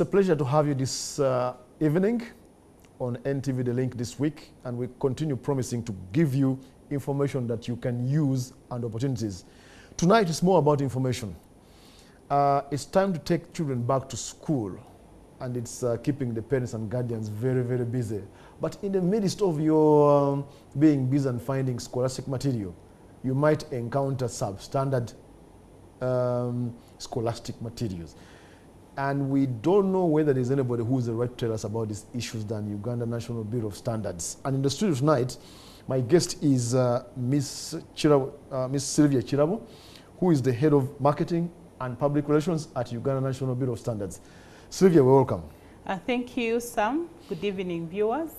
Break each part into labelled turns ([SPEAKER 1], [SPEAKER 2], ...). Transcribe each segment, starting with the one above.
[SPEAKER 1] It's a pleasure to have you this evening on NTV The Link this week, and we continue promising to give you information that you can use and opportunities. Tonight is more about information. It's time to take children back to school, and it's keeping the parents and guardians very, very busy. But in the midst of your being busy and finding scholastic material, you might encounter substandard scholastic materials. And we don't know whether there's anybody who's the right to tell us about these issues than Uganda National Bureau of Standards. And in the studio tonight, my guest is Miss Sylivia Kirabo, who is the head of marketing and public relations at Uganda National Bureau of Standards. Sylvia, welcome.
[SPEAKER 2] Thank you, Sam. Good evening, viewers.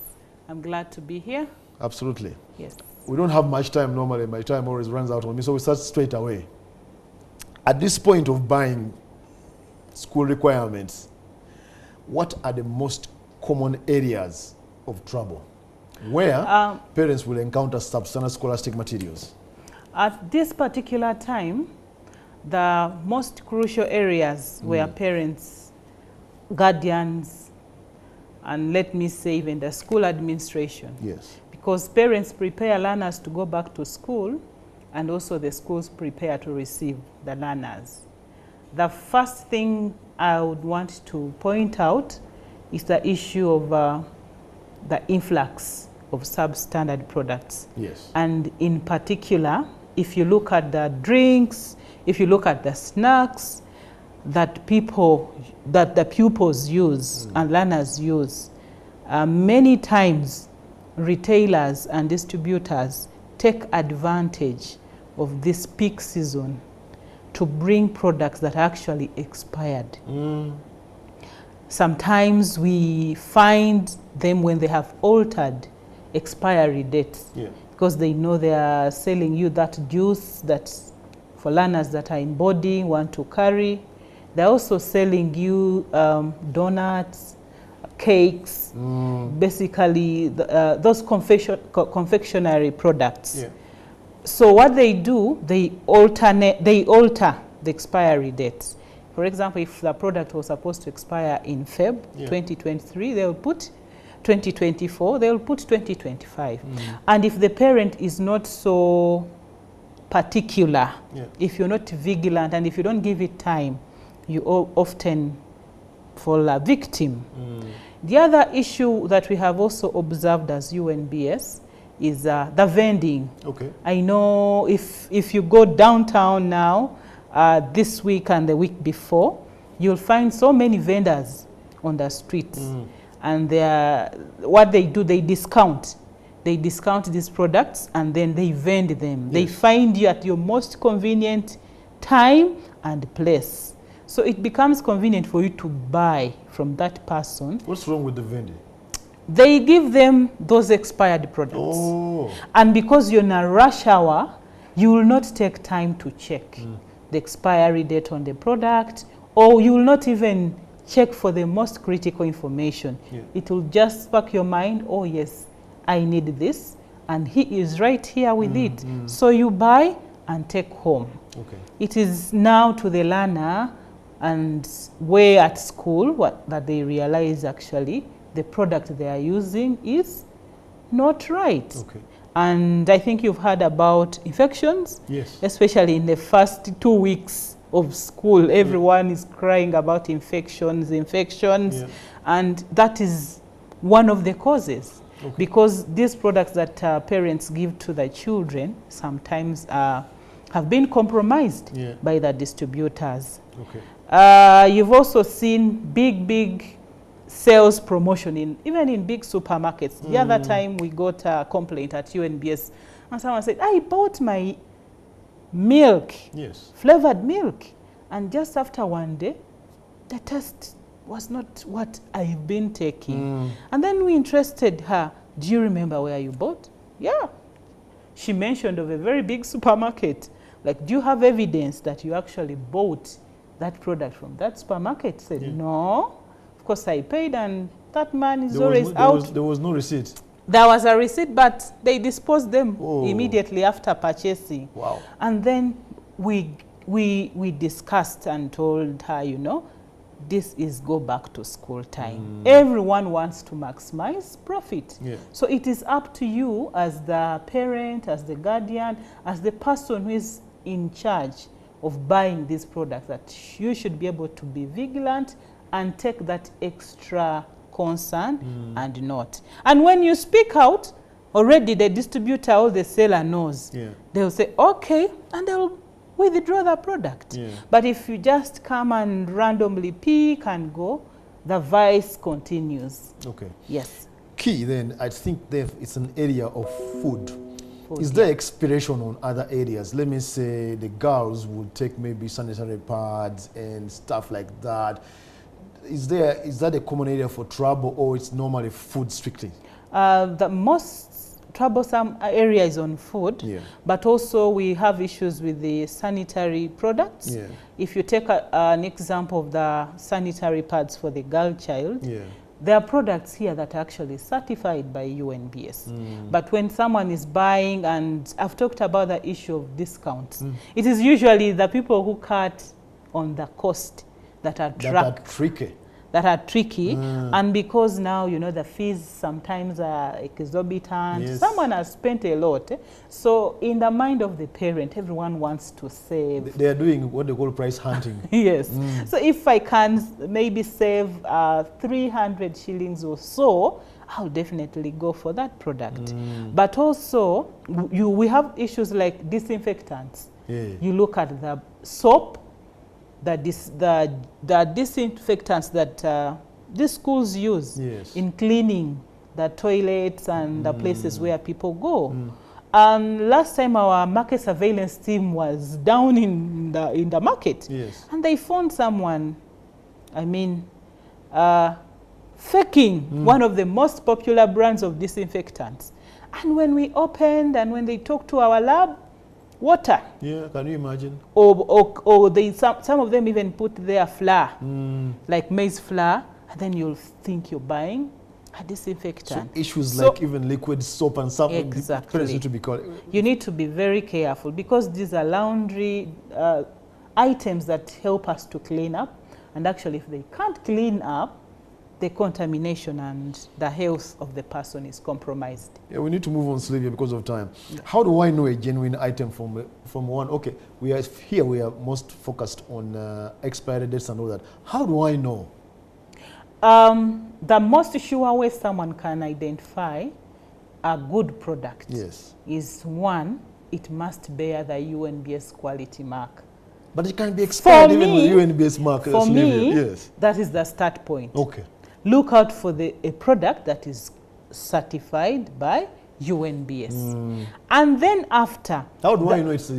[SPEAKER 2] I'm glad to be here.
[SPEAKER 1] Absolutely.
[SPEAKER 2] Yes.
[SPEAKER 1] We don't have much time normally. My time always runs out on me, so we start straight away. At this point of buying school requirements, what are the most common areas of trouble where parents will encounter substandard scholastic materials? At
[SPEAKER 2] this particular time, the most crucial areas where parents, guardians, and let me say even the school administration.
[SPEAKER 1] Yes.
[SPEAKER 2] Because parents prepare learners to go back to school, and also the schools prepare to receive the learners. The first thing I would want to point out is the issue of the influx of substandard products.
[SPEAKER 1] Yes.
[SPEAKER 2] And in particular, if you look at the drinks, if you look at the snacks that the pupils use and learners use, many times retailers and distributors take advantage of this peak season to bring products that are actually expired. Sometimes we find them when they have altered expiry dates, because they know they are selling you that juice that's for learners that are in boarding, want to carry. They're also selling you donuts, cakes, basically those confectionery products. Yeah. So what they do, they alter the expiry dates. For example, if the product was supposed to expire in Feb 2023, they will put 2024, they will put 2025. And if the parent is not so particular, if you're not vigilant, and if you don't give it time, you often fall a victim. The other issue that we have also observed as UNBS is the vending. Okay. I know if you go downtown now, this week and the week before, you'll find so many vendors on the streets. And what they do, they discount. They discount these products and then they vend them. Yes. They find you at your most convenient time and place. So it becomes convenient for you to buy from that person.
[SPEAKER 1] What's wrong with the vending?
[SPEAKER 2] They give them those expired products. Oh. And because you're in a rush hour, you will not take time to check the expiry date on the product, or you will not even check for the most critical information. It will just spark your mind, oh yes, I need this, and he is right here with it. So you buy and take home. Okay. It is now to the learner and where at school that they realize actually the product they are using is not right. Okay. And I think you've heard about infections. Yes. Especially in the first 2 weeks of school, everyone is crying about infections. And that is one of the causes. Okay. Because these products that parents give to the children sometimes have been compromised by the distributors. Okay. You've also seen big sales promotion even in big supermarkets. The other time we got a complaint at UNBS and someone said, I bought my milk, flavored milk, and just after one day the taste was not what I've been taking. And then we interested her, do you remember where you bought? Yeah. She mentioned of a very big supermarket. Like, do you have evidence that you actually bought that product from that supermarket? Said, no. Of course, I paid, and that man is always out. There was no receipt. There was a receipt, but they disposed them immediately after purchasing. Wow. And then we discussed and told her, this is go back to school time. Everyone wants to maximize profit.
[SPEAKER 1] Yeah.
[SPEAKER 2] So it is up to you as the parent, as the guardian, as the person who is in charge of buying these products, that you should be able to be vigilant and take that extra concern and note. And when you speak out, already the distributor or the seller knows.
[SPEAKER 1] Yeah.
[SPEAKER 2] They'll say, okay, and they'll withdraw the product.
[SPEAKER 1] Yeah.
[SPEAKER 2] But if you just come and randomly pick and go, the vice continues.
[SPEAKER 1] Okay.
[SPEAKER 2] Yes.
[SPEAKER 1] Key then, I think it's an area of food.
[SPEAKER 2] Food,
[SPEAKER 1] Is there expiration on other areas? Let me say the girls would take maybe sanitary pads and stuff like that. Is that a common area for trouble, or it's normally food strictly?
[SPEAKER 2] The most troublesome area is on food, but also we have issues with the sanitary products.
[SPEAKER 1] Yeah.
[SPEAKER 2] If you take an example of the sanitary pads for the girl child,
[SPEAKER 1] Yeah.
[SPEAKER 2] there are products here that are actually certified by UNBS. But when someone is buying, and I've talked about the issue of discounts, it is usually the people who cut on the cost that are
[SPEAKER 1] tricky.
[SPEAKER 2] And because now, you know, the fees sometimes are exorbitant.
[SPEAKER 1] Yes.
[SPEAKER 2] Someone has spent a lot. So in the mind of the parent, everyone wants to save.
[SPEAKER 1] They are doing what they call price hunting.
[SPEAKER 2] Yes. So if I can maybe save 300 shillings or so, I'll definitely go for that product. But also, we have issues like disinfectants.
[SPEAKER 1] Yeah.
[SPEAKER 2] You look at the soap, the disinfectants that these schools use in cleaning the toilets and the places where people go. Last time our market surveillance team was down in the market, and they found someone, I mean, faking one of the most popular brands of disinfectants. And when we opened and when they talked to our lab, water.
[SPEAKER 1] Yeah, can you imagine?
[SPEAKER 2] Or some of them even put their flour, like maize flour, and then you'll think you're buying a disinfectant.
[SPEAKER 1] So issues like even liquid soap and something.
[SPEAKER 2] Exactly.
[SPEAKER 1] Need to be called.
[SPEAKER 2] You need to be very careful, because these are laundry items that help us to clean up. And actually, if they can't clean up, the contamination and the health of the person is compromised.
[SPEAKER 1] Yeah, we need to move on, Sylvia, because of time. How do I know a genuine item from one? Okay, we are most focused on expiry dates and all that. How do I know?
[SPEAKER 2] The most sure way someone can identify a good product is, one, it must bear the UNBS quality mark.
[SPEAKER 1] But it can be expired even with UNBS mark.
[SPEAKER 2] For me, that is the start point. Okay. Look out for a product that is certified by UNBS. And then after... How do I know it's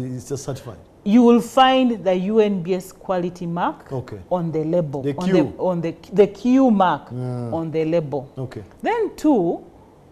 [SPEAKER 2] certified? You will find the UNBS quality mark on the label. The Q. The Q mark on the label. Okay. Then two,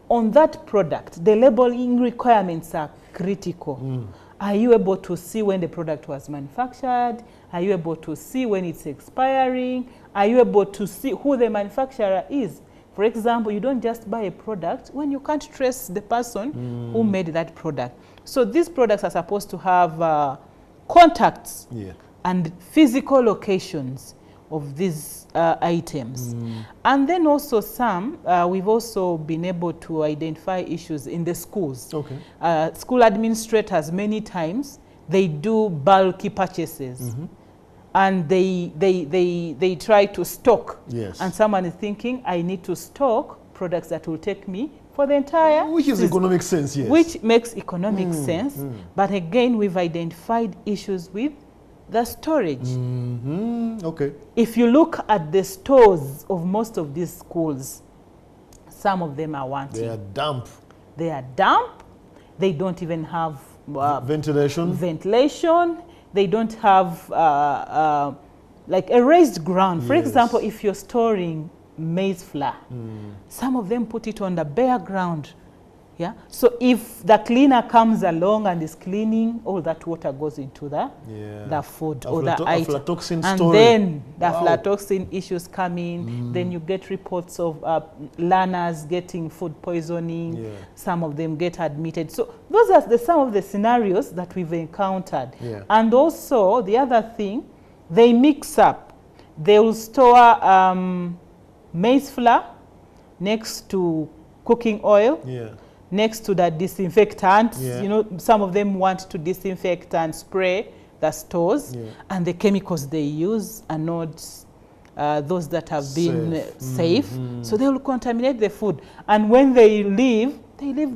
[SPEAKER 2] on that product, the labeling requirements are critical. Are you able to see when the product was manufactured? Are you able to see when it's expiring? Are you able to see who the manufacturer is? For example, you don't just buy a product when you can't trace the person who made that product. So these products are supposed to have contacts and physical locations of these items. And then also we've also been able to identify issues in the schools. School administrators, many times, they do bulky purchases. And they try to stock. And someone is thinking, I need to stock products that will take me for the entire
[SPEAKER 1] Which is economic sense,
[SPEAKER 2] Which makes economic sense. But again, we've identified issues with the storage. If you look at the stores of most of these schools, some of them are wanting.
[SPEAKER 1] They are damp.
[SPEAKER 2] They are damp. They don't even have
[SPEAKER 1] ventilation.
[SPEAKER 2] They don't have like a raised ground. For example, if you're storing maize flour, some of them put it on the bare ground. Yeah. So if the cleaner comes along and is cleaning, all that water goes into the food or the item. And then the aflatoxin issues come in. Then you get reports of learners getting food poisoning. Some of them get admitted. So those are some of the scenarios that we've encountered. And also the other thing, they mix up They will store maize flour next to cooking oil, next to the disinfectant. You know, some of them want to disinfect and spray the stores, and the chemicals they use are not those that have been safe. So they will contaminate the food. And when they leave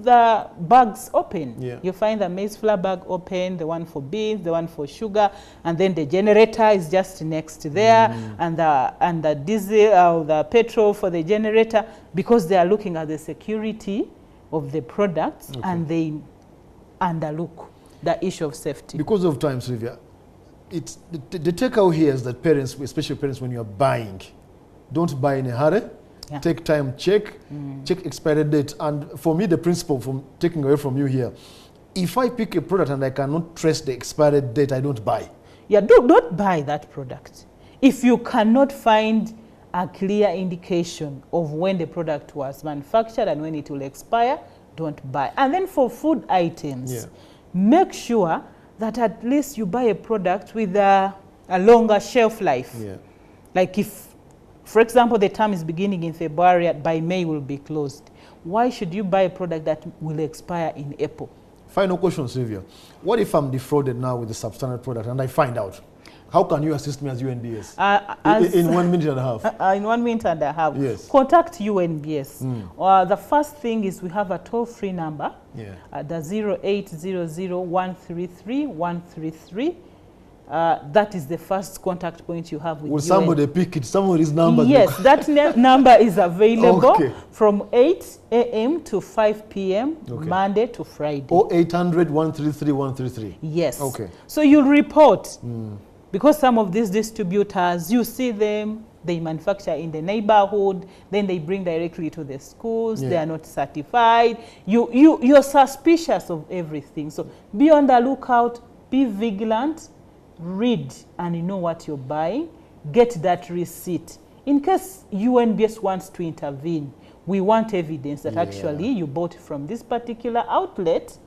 [SPEAKER 2] the bags open. You find the maize flour bag open, the one for beans, the one for sugar, and then the generator is just next there, and the diesel or the petrol for the generator, because they are looking at the security of the products, and they underlook the issue of safety.
[SPEAKER 1] Because of time, Sylvia, it's the takeaway here is that parents, especially parents, when you are buying, don't buy in a hurry. Take time, check expiry date. And for me, the principle from taking away from you here, if I pick a product and I cannot trace the expiry date, I don't buy.
[SPEAKER 2] Don't buy that product. If you cannot find a clear indication of when the product was manufactured and when it will expire, don't buy. And then for food items, make sure that at least you buy a product with a longer shelf life. Like if, for example, the term is beginning in February, by May will be closed. Why should you buy a product that will expire in April?
[SPEAKER 1] Final question, Sylvia. What if I'm defrauded now with the substandard product and I find out? How can you assist me as UNBS? In 1 minute and a half.
[SPEAKER 2] In 1 minute and a half.
[SPEAKER 1] Yes.
[SPEAKER 2] Contact UNBS. The first thing is we have a toll-free number, the 0800 133 133. That is the first contact point you have with
[SPEAKER 1] Will somebody pick it? Somebody's number?
[SPEAKER 2] Yes, that number is available from 8 a.m. to 5 p.m. Monday to Friday.
[SPEAKER 1] 0800 133 133.
[SPEAKER 2] Yes. So you'll report. Because some of these distributors, you see them, they manufacture in the neighborhood, then they bring directly to the schools, they are not certified. You're suspicious of everything. So be on the lookout, be vigilant, read and you know what you're buying, get that receipt. In case UNBS wants to intervene, we want evidence that actually you bought from this particular outlet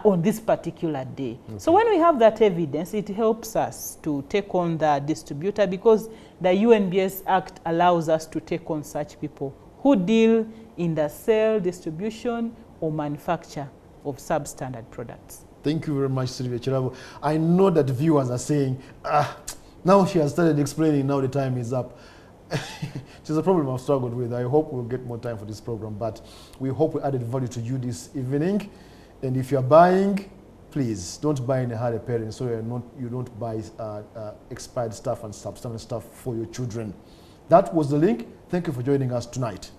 [SPEAKER 2] on this particular day. So when we have that evidence, it helps us to take on the distributor, because the UNBS Act allows us to take on such people who deal in the sale, distribution or manufacture of substandard products.
[SPEAKER 1] Thank you very much, Sylivia Kirabo. I know that viewers are saying, now she has started explaining, now the time is up. It's a problem I've struggled with. I hope we'll get more time for this program, but we hope we added value to you this evening. And if you're buying, please don't buy in a hurry, parents, so you don't buy expired stuff and substandard stuff for your children. That was the link. Thank you for joining us tonight.